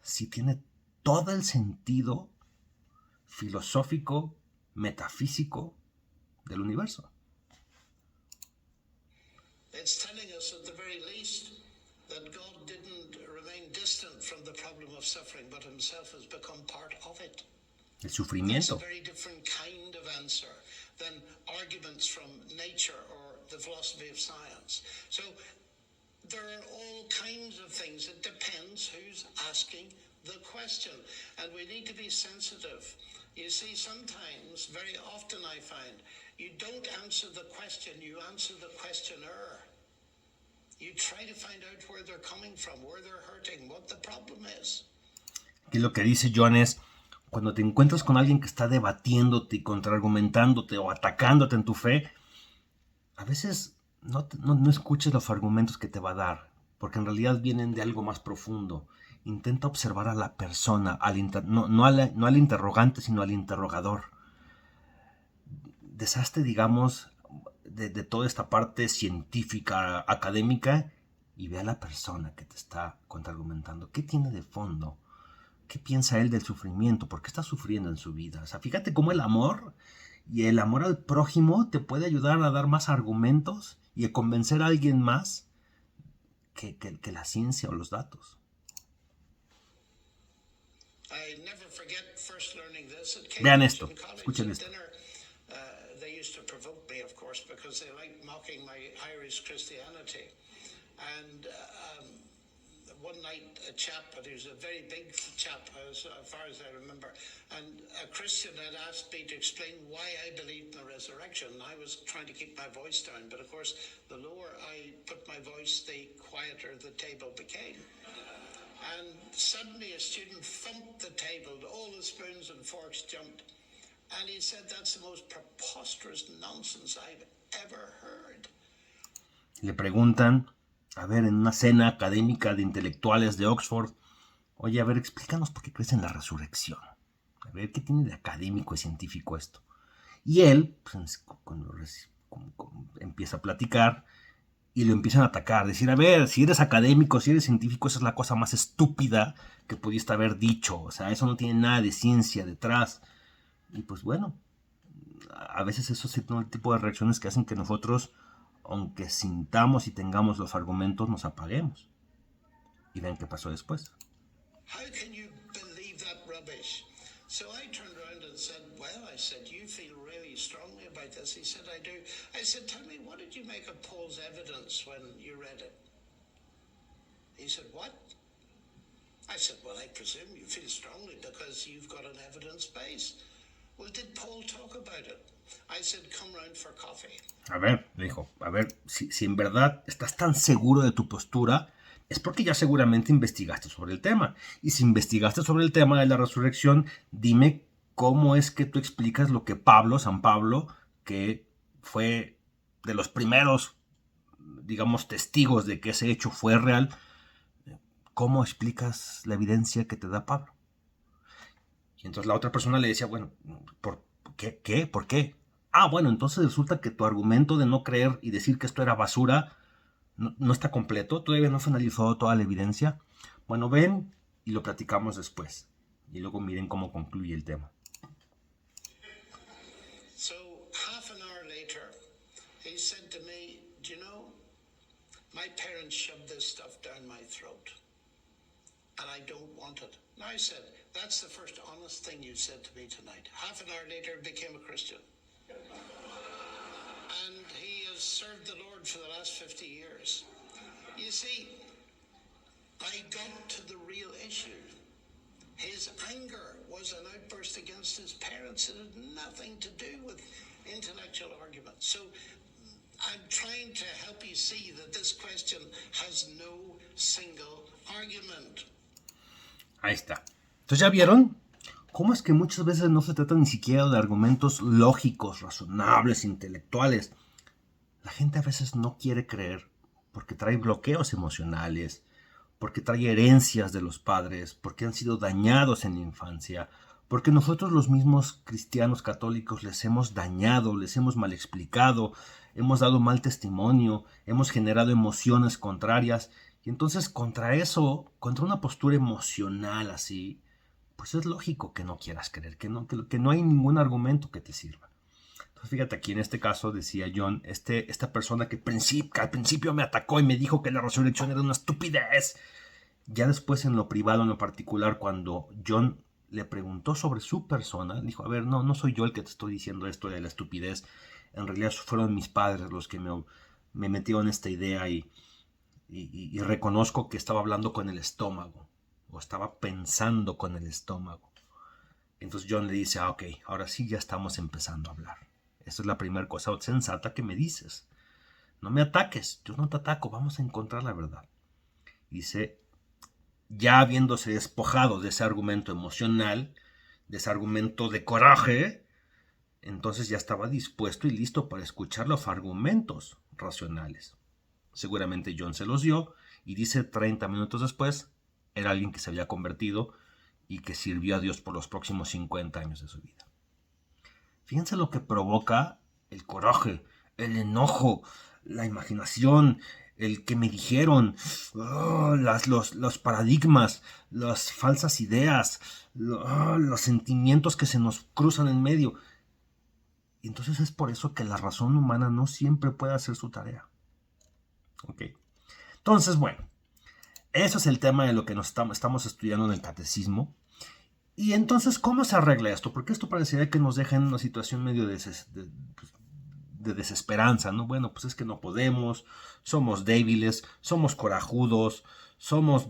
sí tiene todo el sentido filosófico, metafísico del universo. It's telling us at the very least that God didn't remain distant from the problem of suffering, but himself has become part of it. El That's sufrimiento. a very different kind of answer than arguments from nature or the philosophy of science. So there are all kinds of things. It depends who's asking the question. And we need to be sensitive. You see, sometimes, very often I find, you don't answer the question, you answer the questioner. You try to find out where they're coming from, where they're hurting, what the problem is. Y lo que dice John es, cuando te encuentras con alguien que está debatiéndote, contraargumentándote o atacándote en tu fe, a veces no escuches los argumentos que te va a dar, porque en realidad vienen de algo más profundo. Intenta observar a la persona, no al interrogante, sino al interrogador. Deshazte, digamos, de toda esta parte científica, académica, y ve a la persona que te está contraargumentando. ¿Qué tiene de fondo? ¿Qué piensa él del sufrimiento? ¿Por qué está sufriendo en su vida? O sea, fíjate cómo el amor y el amor al prójimo te puede ayudar a dar más argumentos y a convencer a alguien más que la ciencia o los datos. I never forget first learning this at Vean Cambridge esto, in college escuchen at esto. dinner. They used to provoke me, of course, because they liked mocking my Irish Christianity. And one night, a chap, but he was a very big chap, as far as I remember, and a Christian had asked me to explain why I believed in the resurrection. I was trying to keep my voice down, but of course, the lower I put my voice, the quieter the table became. And suddenly a student thumped the table, all the spoons and forks jumped. And he said, that's the most preposterous nonsense I've ever heard. Le preguntan, a ver, en una cena académica de intelectuales de Oxford, oye, a ver, explícanos por qué crees en la resurrección. A ver, ¿qué tiene de académico y científico esto? Y él, pues, cuando empieza a platicar, y lo empiezan a atacar, decir, a ver, si eres académico, si eres científico, esa es la cosa más estúpida que pudiste haber dicho, o sea, eso no tiene nada de ciencia detrás. Y pues bueno, a veces eso es el tipo de reacciones que hacen que nosotros, aunque sintamos y tengamos los argumentos, nos apaguemos. Y ven qué pasó después. How can you believe that rubbish? So I turned around and said, well, I said, you feel really strongly about this. He said, I do. I said, tell me, what did you make of Paul's evidence when you read it? He said, what? I said, well, I presume you feel strongly because you've got an evidence base. Well, did Paul talk about it? I said, come round for coffee. A ver, le dijo, a ver, si en verdad estás tan seguro de tu postura, es porque ya seguramente investigaste sobre el tema. Y si investigaste sobre el tema de la resurrección, dime cómo es que tú explicas lo que San Pablo, que fue de los primeros, digamos, testigos de que ese hecho fue real, ¿cómo explicas la evidencia que te da Pablo? Y entonces la otra persona le decía, bueno, ¿por qué? ¿Por qué? Ah, bueno, entonces resulta que tu argumento de no creer y decir que esto era basura no está completo, todavía no se analizó toda la evidencia. Bueno, ven y lo platicamos después. Y luego miren cómo concluye el tema. So half an hour later, he said to me, do you know, my parents shoved this stuff down my throat, and I don't want it. And I said, that's the first honest thing you said to me tonight. Half an hour later, he became a Christian. And he has served the Lord for the last 50 years. You see, I got to the real issue. His anger was an outburst against his parents. It had nothing to do with intellectual argument. So I'm trying to help you see that this question has no single argument. Ahí está. Entonces, ¿ya vieron? ¿Cómo es que muchas veces no se trata ni siquiera de argumentos lógicos, razonables, intelectuales? La gente a veces no quiere creer porque trae bloqueos emocionales, porque trae herencias de los padres, porque han sido dañados en la infancia, porque nosotros los mismos cristianos católicos les hemos dañado, les hemos mal explicado, hemos dado mal testimonio, hemos generado emociones contrarias. Y entonces contra eso, contra una postura emocional así, pues es lógico que no quieras creer, que no hay ningún argumento que te sirva. Entonces fíjate, aquí en este caso decía John, esta persona que al principio me atacó y me dijo que la resurrección era una estupidez. Ya después en lo privado, en lo particular, cuando John le preguntó sobre su persona, dijo, a ver, no soy yo el que te estoy diciendo esto de la estupidez. En realidad fueron mis padres los que me metieron esta idea y reconozco que estaba hablando con el estómago o estaba pensando con el estómago. Entonces John le dice, ok, ahora sí ya estamos empezando a hablar. Esa es la primera cosa sensata que me dices. No me ataques, yo no te ataco, vamos a encontrar la verdad. Dice, ya habiéndose despojado de ese argumento emocional, de ese argumento de coraje, entonces ya estaba dispuesto y listo para escuchar los argumentos racionales. Seguramente John se los dio y dice 30 minutos después, era alguien que se había convertido y que sirvió a Dios por los próximos 50 años de su vida. Fíjense lo que provoca el coraje, el enojo, la imaginación, el que me dijeron, los paradigmas, las falsas ideas, los sentimientos que se nos cruzan en medio. Y entonces es por eso que la razón humana no siempre puede hacer su tarea. ¿Ok? Entonces, bueno, eso es el tema de lo que estamos estudiando en el catecismo. Y entonces, ¿cómo se arregla esto? Porque esto parecería que nos deja en una situación medio de desesperanza, ¿no? Bueno, pues es que no podemos, somos débiles, somos corajudos, somos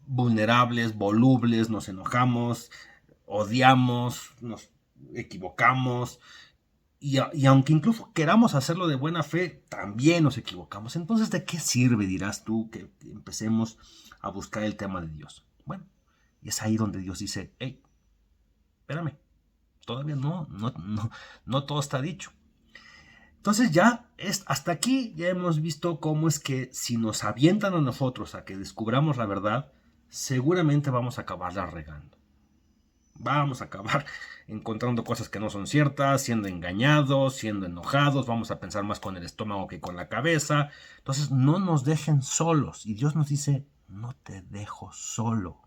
vulnerables, volubles, nos enojamos, odiamos, nos equivocamos. Y aunque incluso queramos hacerlo de buena fe, también nos equivocamos. Entonces, ¿de qué sirve, dirás tú, que empecemos a buscar el tema de Dios? Bueno, y es ahí donde Dios dice, hey, espérame, todavía no todo está dicho. Entonces hasta aquí ya hemos visto cómo es que si nos avientan a nosotros a que descubramos la verdad, seguramente vamos a acabarla regando. Vamos a acabar encontrando cosas que no son ciertas, siendo engañados, siendo enojados, vamos a pensar más con el estómago que con la cabeza. Entonces no nos dejen solos. Y Dios nos dice, no te dejo solo.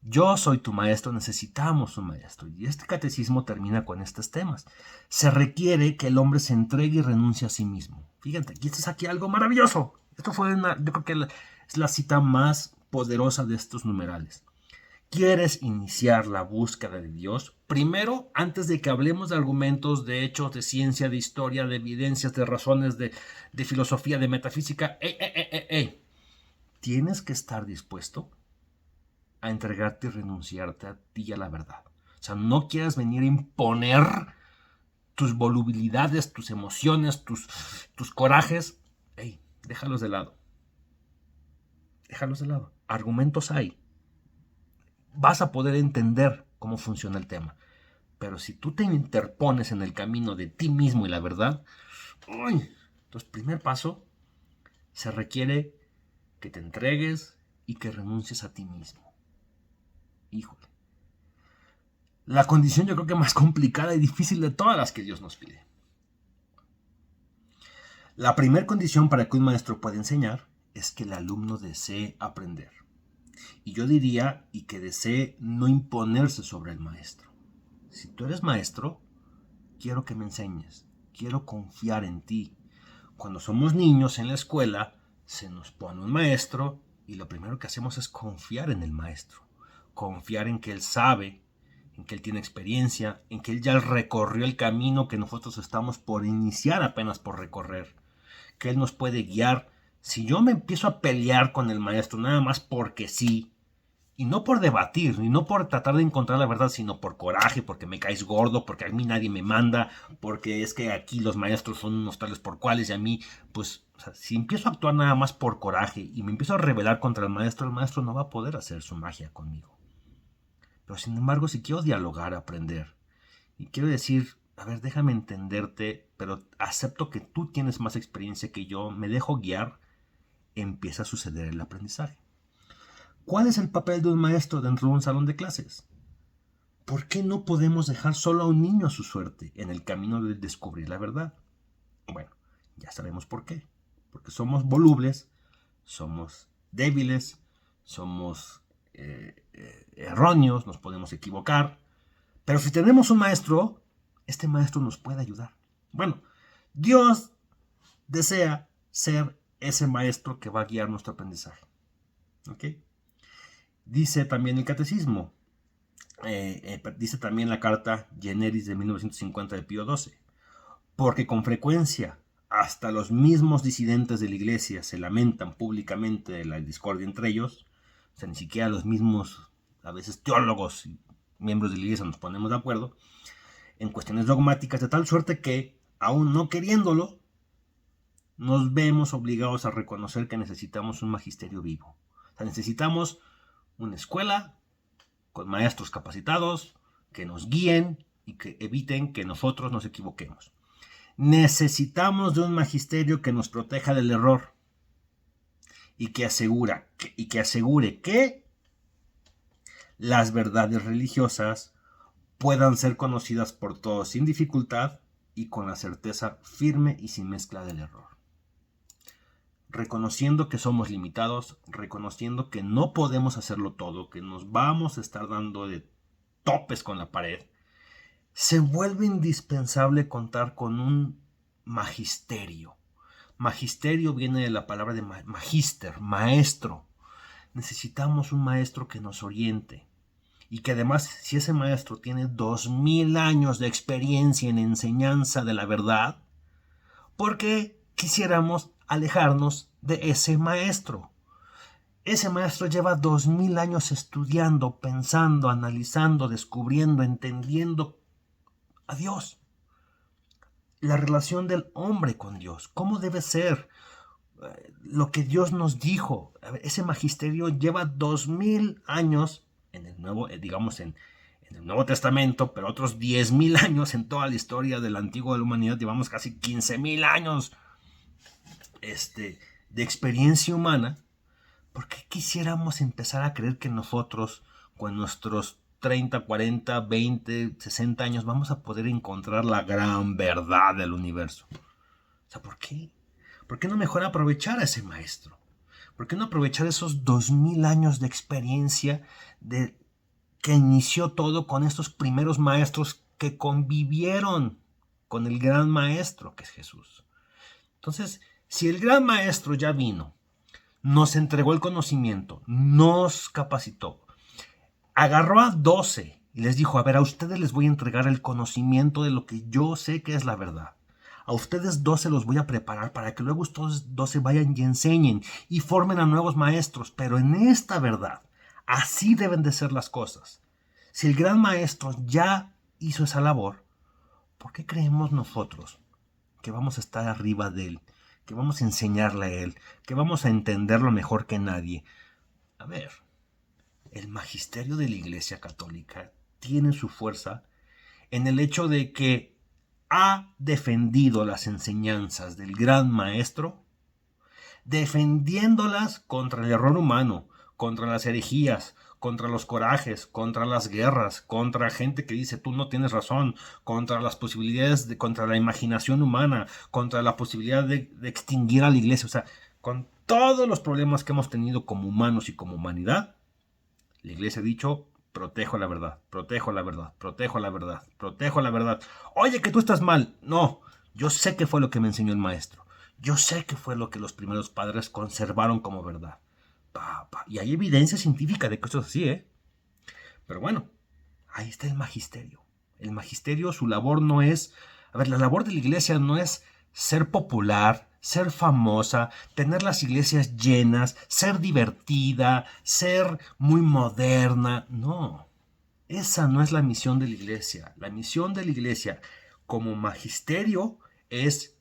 Yo soy tu maestro, necesitamos un maestro. Y este catecismo termina con estos temas. Se requiere que el hombre se entregue y renuncie a sí mismo. Fíjate, aquí esto es aquí algo maravilloso. Esto yo creo que es la cita más poderosa de estos numerales. ¿Quieres iniciar la búsqueda de Dios? Primero, antes de que hablemos de argumentos, de hechos, de ciencia, de historia, de evidencias, de razones, de filosofía, de metafísica, tienes que estar dispuesto a entregarte y renunciarte a ti y a la verdad. O sea, no quieres venir a imponer tus volubilidades, tus emociones, tus corajes. Hey, déjalos de lado. Déjalos de lado. Argumentos hay. Vas a poder entender cómo funciona el tema. Pero si tú te interpones en el camino de ti mismo y la verdad, entonces, primer paso, se requiere que te entregues y que renuncies a ti mismo. Híjole. La condición yo creo que más complicada y difícil de todas las que Dios nos pide. La primera condición para que un maestro pueda enseñar es que el alumno desee aprender. Y yo diría, y que desee no imponerse sobre el maestro. Si tú eres maestro, quiero que me enseñes, quiero confiar en ti. Cuando somos niños en la escuela, se nos pone un maestro y lo primero que hacemos es confiar en el maestro. Confiar en que él sabe, en que él tiene experiencia, en que él ya recorrió el camino que nosotros estamos por iniciar apenas por recorrer, que él nos puede guiar. Si yo me empiezo a pelear con el maestro nada más porque sí, y no por debatir, y no por tratar de encontrar la verdad, sino por coraje, porque me caes gordo, porque a mí nadie me manda, porque es que aquí los maestros son unos tales por cuales, y a mí, pues, o sea, si empiezo a actuar nada más por coraje y me empiezo a rebelar contra el maestro no va a poder hacer su magia conmigo. Pero sin embargo, si quiero dialogar, aprender, y quiero decir, a ver, déjame entenderte, pero acepto que tú tienes más experiencia que yo, me dejo guiar, empieza a suceder el aprendizaje. ¿Cuál es el papel de un maestro dentro de un salón de clases? ¿Por qué no podemos dejar solo a un niño a su suerte en el camino de descubrir la verdad? Bueno, ya sabemos por qué. Porque somos volubles, somos débiles, somos erróneos, nos podemos equivocar. Pero si tenemos un maestro, este maestro nos puede ayudar. Bueno, Dios desea ser ese maestro que va a guiar nuestro aprendizaje. ¿Ok? Dice también el catecismo, dice también la carta Generis de 1950 de Pío XII, porque con frecuencia hasta los mismos disidentes de la iglesia se lamentan públicamente de la discordia entre ellos, o sea, ni siquiera los mismos, a veces teólogos y miembros de la iglesia nos ponemos de acuerdo en cuestiones dogmáticas, de tal suerte que, aún no queriéndolo, nos vemos obligados a reconocer que necesitamos un magisterio vivo. O sea, necesitamos una escuela con maestros capacitados que nos guíen y que eviten que nosotros nos equivoquemos. Necesitamos de un magisterio que nos proteja del error y que asegure que las verdades religiosas puedan ser conocidas por todos sin dificultad y con la certeza firme y sin mezcla del error. Reconociendo que somos limitados, reconociendo que no podemos hacerlo todo, que nos vamos a estar dando de topes con la pared, se vuelve indispensable contar con un magisterio. Magisterio viene de la palabra de magister, maestro. Necesitamos un maestro que nos oriente y que además, si ese maestro tiene 2000 años de experiencia en enseñanza de la verdad, ¿por qué quisiéramos alejarnos de ese maestro? Ese maestro lleva 2000 años estudiando, pensando, analizando, descubriendo, entendiendo a Dios. La relación del hombre con Dios, cómo debe ser, lo que Dios nos dijo. Ese magisterio lleva 2000 años en el Nuevo, digamos en el Nuevo Testamento, pero otros 10,000 años en toda la historia del antiguo de la humanidad. Llevamos casi 15,000 años de experiencia humana. ¿Por qué quisiéramos empezar a creer que nosotros, con nuestros 30, 40, 20, 60 años, vamos a poder encontrar la gran verdad del universo? O sea, ¿por qué? ¿Por qué no mejor aprovechar a ese maestro? ¿Por qué no aprovechar esos 2000 años de experiencia que inició todo con estos primeros maestros que convivieron con el gran maestro que es Jesús? Entonces, si el gran maestro ya vino, nos entregó el conocimiento, nos capacitó, agarró a 12 y les dijo, a ver, a ustedes les voy a entregar el conocimiento de lo que yo sé que es la verdad. A ustedes 12 los voy a preparar para que luego estos 12 vayan y enseñen y formen a nuevos maestros. Pero en esta verdad, así deben de ser las cosas. Si el gran maestro ya hizo esa labor, ¿por qué creemos nosotros que vamos a estar arriba de él, que vamos a enseñarle a él, que vamos a entenderlo mejor que nadie? A ver, el magisterio de la Iglesia Católica tiene su fuerza en el hecho de que ha defendido las enseñanzas del gran maestro, defendiéndolas contra el error humano, contra las herejías, contra los corajes, contra las guerras, contra gente que dice tú no tienes razón, contra las posibilidades, contra la imaginación humana, contra la posibilidad de extinguir a la iglesia. O sea, con todos los problemas que hemos tenido como humanos y como humanidad, la iglesia ha dicho, protejo la verdad, protejo la verdad, protejo la verdad, protejo la verdad. Oye, que tú estás mal. No, yo sé que fue lo que me enseñó el maestro. Yo sé que fue lo que los primeros padres conservaron como verdad. Y hay evidencia científica de que eso es así, ¿eh? Pero bueno, ahí está el magisterio. El magisterio, su labor no es... A ver, la labor de la iglesia no es ser popular, ser famosa, tener las iglesias llenas, ser divertida, ser muy moderna. No, esa no es la misión de la iglesia. La misión de la iglesia como magisterio es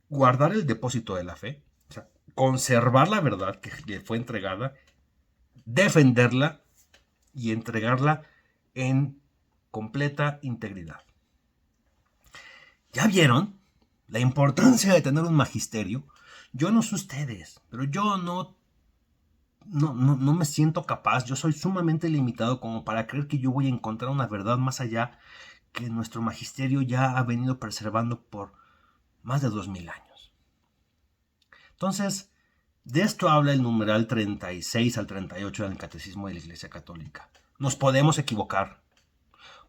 guardar el depósito de la fe, o sea, conservar la verdad que le fue entregada, defenderla y entregarla en completa integridad. ¿Ya vieron la importancia de tener un magisterio? Yo no sé ustedes, pero yo no me siento capaz, yo soy sumamente limitado como para creer que yo voy a encontrar una verdad más allá que nuestro magisterio ya ha venido preservando por más de 2000 años. Entonces, de esto habla el numeral 36 al 38 del Catecismo de la Iglesia Católica. Nos podemos equivocar,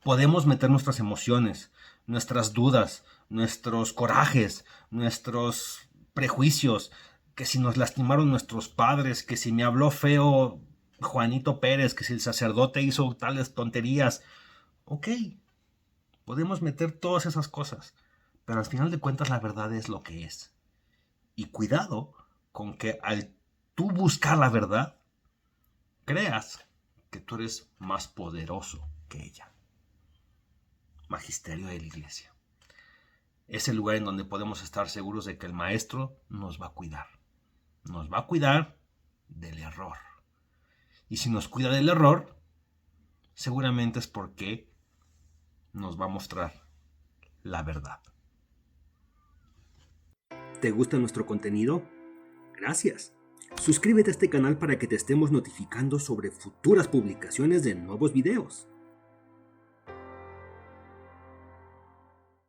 podemos meter nuestras emociones, nuestras dudas, nuestros corajes, nuestros prejuicios, que si nos lastimaron nuestros padres, que si me habló feo Juanito Pérez, que si el sacerdote hizo tales tonterías. Ok, podemos meter todas esas cosas, pero al final de cuentas la verdad es lo que es. Y cuidado con que al tú buscar la verdad, creas que tú eres más poderoso que ella. Magisterio de la Iglesia. Es el lugar en donde podemos estar seguros de que el Maestro nos va a cuidar. Nos va a cuidar del error. Y si nos cuida del error, seguramente es porque nos va a mostrar la verdad. ¿Te gusta nuestro contenido? Gracias. Suscríbete a este canal para que te estemos notificando sobre futuras publicaciones de nuevos videos.